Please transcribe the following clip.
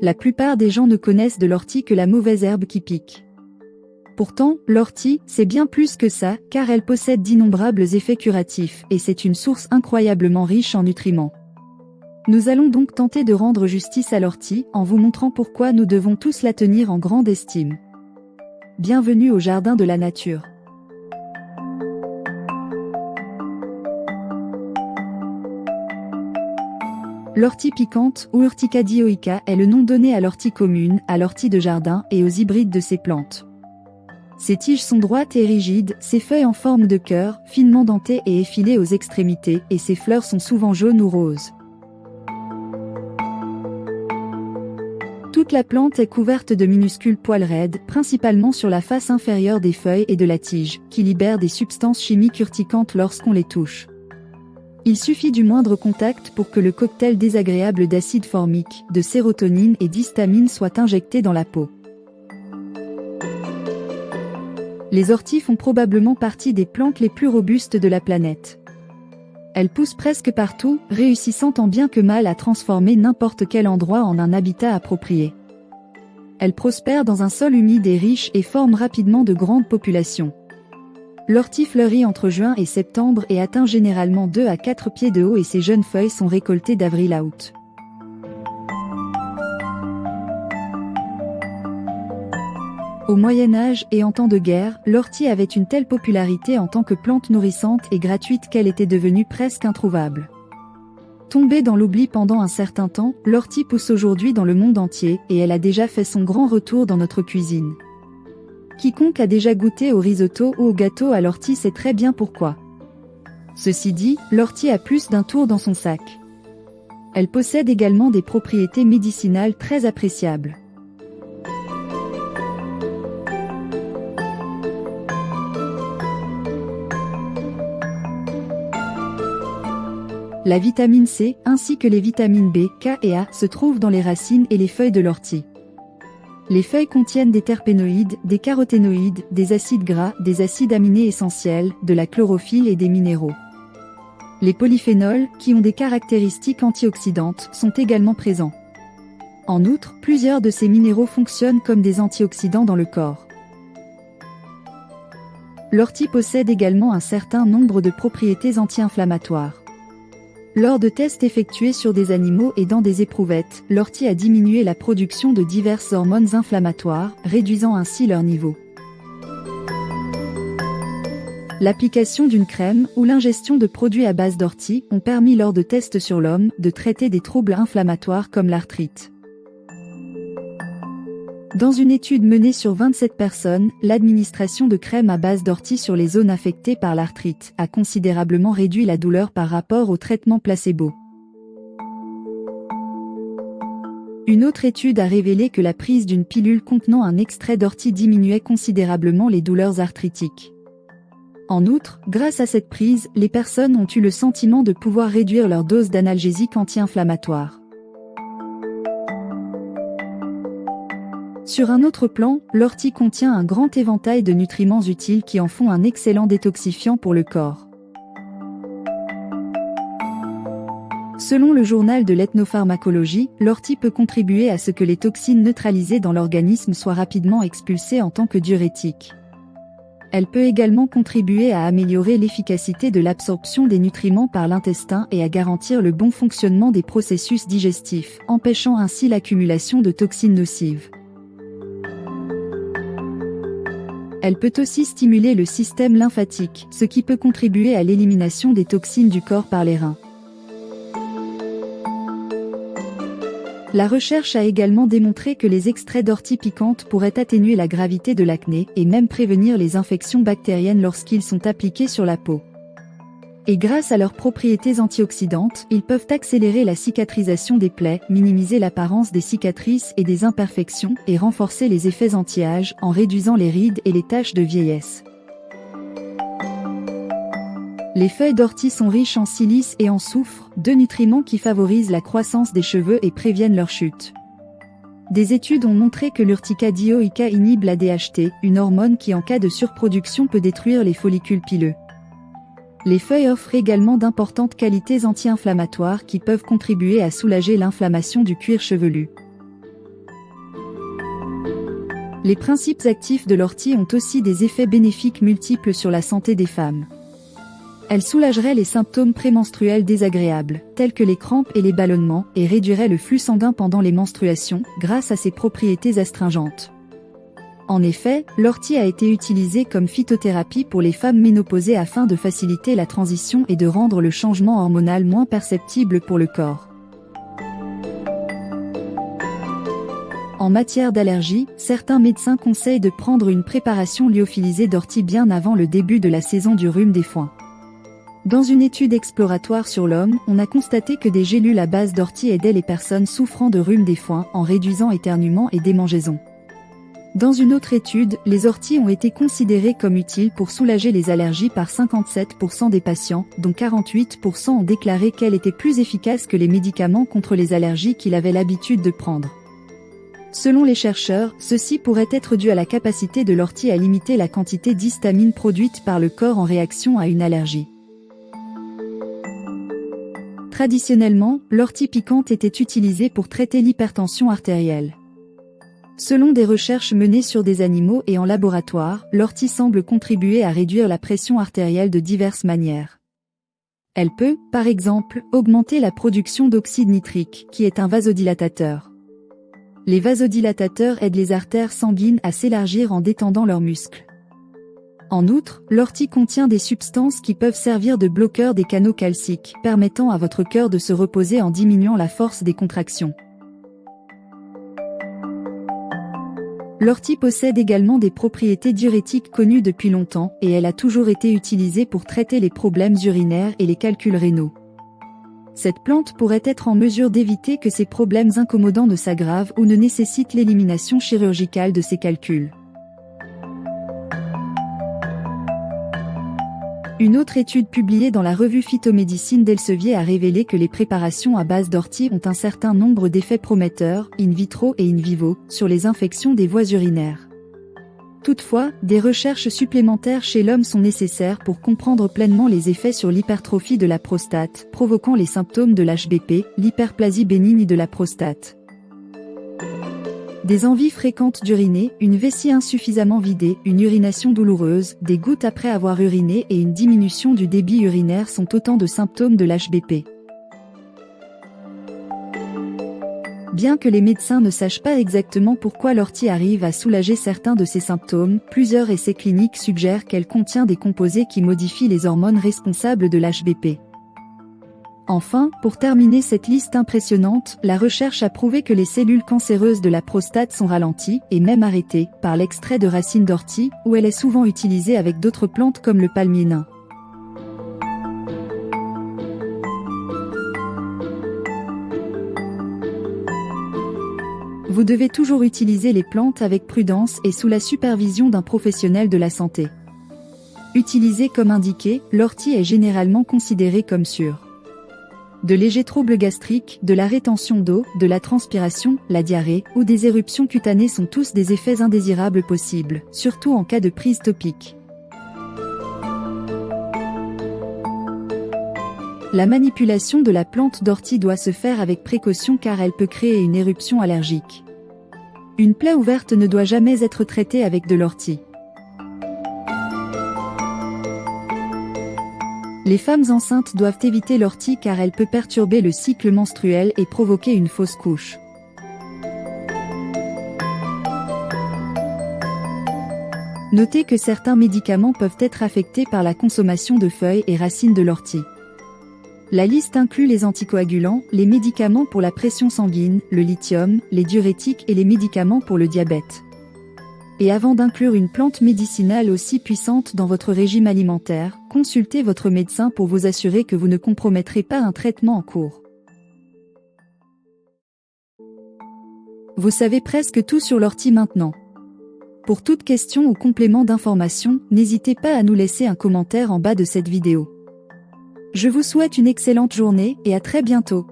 La plupart des gens ne connaissent de l'ortie que la mauvaise herbe qui pique. Pourtant, l'ortie, c'est bien plus que ça, car elle possède d'innombrables effets curatifs, et c'est une source incroyablement riche en nutriments. Nous allons donc tenter de rendre justice à l'ortie, en vous montrant pourquoi nous devons tous la tenir en grande estime. Bienvenue au jardin de la nature. L'ortie piquante, ou Urtica dioica, est le nom donné à l'ortie commune, à l'ortie de jardin et aux hybrides de ces plantes. Ses tiges sont droites et rigides, ses feuilles en forme de cœur, finement dentées et effilées aux extrémités, et ses fleurs sont souvent jaunes ou roses. Toute la plante est couverte de minuscules poils raides, principalement sur la face inférieure des feuilles et de la tige, qui libèrent des substances chimiques urticantes lorsqu'on les touche. Il suffit du moindre contact pour que le cocktail désagréable d'acide formique, de sérotonine et d'histamine soit injecté dans la peau. Les orties font probablement partie des plantes les plus robustes de la planète. Elles poussent presque partout, réussissant tant bien que mal à transformer n'importe quel endroit en un habitat approprié. Elles prospèrent dans un sol humide et riche et forment rapidement de grandes populations. L'ortie fleurit entre juin et septembre et atteint généralement 2 à 4 pieds de haut et ses jeunes feuilles sont récoltées d'avril à août. Au Moyen-Âge et en temps de guerre, l'ortie avait une telle popularité en tant que plante nourrissante et gratuite qu'elle était devenue presque introuvable. Tombée dans l'oubli pendant un certain temps, l'ortie pousse aujourd'hui dans le monde entier et elle a déjà fait son grand retour dans notre cuisine. Quiconque a déjà goûté au risotto ou au gâteau à l'ortie sait très bien pourquoi. Ceci dit, l'ortie a plus d'un tour dans son sac. Elle possède également des propriétés médicinales très appréciables. La vitamine C, ainsi que les vitamines B, K et A, se trouvent dans les racines et les feuilles de l'ortie. Les feuilles contiennent des terpénoïdes, des caroténoïdes, des acides gras, des acides aminés essentiels, de la chlorophylle et des minéraux. Les polyphénols, qui ont des caractéristiques antioxydantes, sont également présents. En outre, plusieurs de ces minéraux fonctionnent comme des antioxydants dans le corps. L'ortie possède également un certain nombre de propriétés anti-inflammatoires. Lors de tests effectués sur des animaux et dans des éprouvettes, l'ortie a diminué la production de diverses hormones inflammatoires, réduisant ainsi leur niveau. L'application d'une crème ou l'ingestion de produits à base d'ortie ont permis lors de tests sur l'homme de traiter des troubles inflammatoires comme l'arthrite. Dans une étude menée sur 27 personnes, l'administration de crème à base d'ortie sur les zones affectées par l'arthrite a considérablement réduit la douleur par rapport au traitement placebo. Une autre étude a révélé que la prise d'une pilule contenant un extrait d'ortie diminuait considérablement les douleurs arthritiques. En outre, grâce à cette prise, les personnes ont eu le sentiment de pouvoir réduire leur dose d'analgésiques anti-inflammatoires. Sur un autre plan, l'ortie contient un grand éventail de nutriments utiles qui en font un excellent détoxifiant pour le corps. Selon le journal de l'ethnopharmacologie, l'ortie peut contribuer à ce que les toxines neutralisées dans l'organisme soient rapidement expulsées en tant que diurétique. Elle peut également contribuer à améliorer l'efficacité de l'absorption des nutriments par l'intestin et à garantir le bon fonctionnement des processus digestifs, empêchant ainsi l'accumulation de toxines nocives. Elle peut aussi stimuler le système lymphatique, ce qui peut contribuer à l'élimination des toxines du corps par les reins. La recherche a également démontré que les extraits d'ortie piquante pourraient atténuer la gravité de l'acné et même prévenir les infections bactériennes lorsqu'ils sont appliqués sur la peau. Et grâce à leurs propriétés antioxydantes, ils peuvent accélérer la cicatrisation des plaies, minimiser l'apparence des cicatrices et des imperfections, et renforcer les effets anti-âge en réduisant les rides et les taches de vieillesse. Les feuilles d'ortie sont riches en silice et en soufre, deux nutriments qui favorisent la croissance des cheveux et préviennent leur chute. Des études ont montré que l'Urtica dioica inhibe la DHT, une hormone qui en cas de surproduction peut détruire les follicules pileux. Les feuilles offrent également d'importantes qualités anti-inflammatoires qui peuvent contribuer à soulager l'inflammation du cuir chevelu. Les principes actifs de l'ortie ont aussi des effets bénéfiques multiples sur la santé des femmes. Elle soulagerait les symptômes prémenstruels désagréables, tels que les crampes et les ballonnements, et réduirait le flux sanguin pendant les menstruations, grâce à ses propriétés astringentes. En effet, l'ortie a été utilisée comme phytothérapie pour les femmes ménopausées afin de faciliter la transition et de rendre le changement hormonal moins perceptible pour le corps. En matière d'allergie, certains médecins conseillent de prendre une préparation lyophilisée d'ortie bien avant le début de la saison du rhume des foins. Dans une étude exploratoire sur l'homme, on a constaté que des gélules à base d'ortie aidaient les personnes souffrant de rhume des foins en réduisant éternuements et démangeaisons. Dans une autre étude, les orties ont été considérées comme utiles pour soulager les allergies par 57% des patients, dont 48% ont déclaré qu'elles étaient plus efficaces que les médicaments contre les allergies qu'ils avaient l'habitude de prendre. Selon les chercheurs, ceci pourrait être dû à la capacité de l'ortie à limiter la quantité d'histamine produite par le corps en réaction à une allergie. Traditionnellement, l'ortie piquante était utilisée pour traiter l'hypertension artérielle. Selon des recherches menées sur des animaux et en laboratoire, l'ortie semble contribuer à réduire la pression artérielle de diverses manières. Elle peut, par exemple, augmenter la production d'oxyde nitrique, qui est un vasodilatateur. Les vasodilatateurs aident les artères sanguines à s'élargir en détendant leurs muscles. En outre, l'ortie contient des substances qui peuvent servir de bloqueurs des canaux calciques, permettant à votre cœur de se reposer en diminuant la force des contractions. L'ortie possède également des propriétés diurétiques connues depuis longtemps, et elle a toujours été utilisée pour traiter les problèmes urinaires et les calculs rénaux. Cette plante pourrait être en mesure d'éviter que ces problèmes incommodants ne s'aggravent ou ne nécessitent l'élimination chirurgicale de ces calculs. Une autre étude publiée dans la revue Phytomédecine d'Elsevier a révélé que les préparations à base d'ortie ont un certain nombre d'effets prometteurs, in vitro et in vivo, sur les infections des voies urinaires. Toutefois, des recherches supplémentaires chez l'homme sont nécessaires pour comprendre pleinement les effets sur l'hypertrophie de la prostate, provoquant les symptômes de l'HBP, l'hyperplasie bénigne de la prostate. Des envies fréquentes d'uriner, une vessie insuffisamment vidée, une urination douloureuse, des gouttes après avoir uriné et une diminution du débit urinaire sont autant de symptômes de l'HBP. Bien que les médecins ne sachent pas exactement pourquoi l'ortie arrive à soulager certains de ces symptômes, plusieurs essais cliniques suggèrent qu'elle contient des composés qui modifient les hormones responsables de l'HBP. Enfin, pour terminer cette liste impressionnante, la recherche a prouvé que les cellules cancéreuses de la prostate sont ralenties, et même arrêtées, par l'extrait de racines d'ortie, où elle est souvent utilisée avec d'autres plantes comme le palmier nain. Vous devez toujours utiliser les plantes avec prudence et sous la supervision d'un professionnel de la santé. Utilisée comme indiqué, l'ortie est généralement considérée comme sûre. De légers troubles gastriques, de la rétention d'eau, de la transpiration, la diarrhée, ou des éruptions cutanées sont tous des effets indésirables possibles, surtout en cas de prise topique. La manipulation de la plante d'ortie doit se faire avec précaution car elle peut créer une éruption allergique. Une plaie ouverte ne doit jamais être traitée avec de l'ortie. Les femmes enceintes doivent éviter l'ortie car elle peut perturber le cycle menstruel et provoquer une fausse couche. Notez que certains médicaments peuvent être affectés par la consommation de feuilles et racines de l'ortie. La liste inclut les anticoagulants, les médicaments pour la pression sanguine, le lithium, les diurétiques et les médicaments pour le diabète. Et avant d'inclure une plante médicinale aussi puissante dans votre régime alimentaire, consultez votre médecin pour vous assurer que vous ne compromettrez pas un traitement en cours. Vous savez presque tout sur l'ortie maintenant. Pour toute question ou complément d'information, n'hésitez pas à nous laisser un commentaire en bas de cette vidéo. Je vous souhaite une excellente journée et à très bientôt.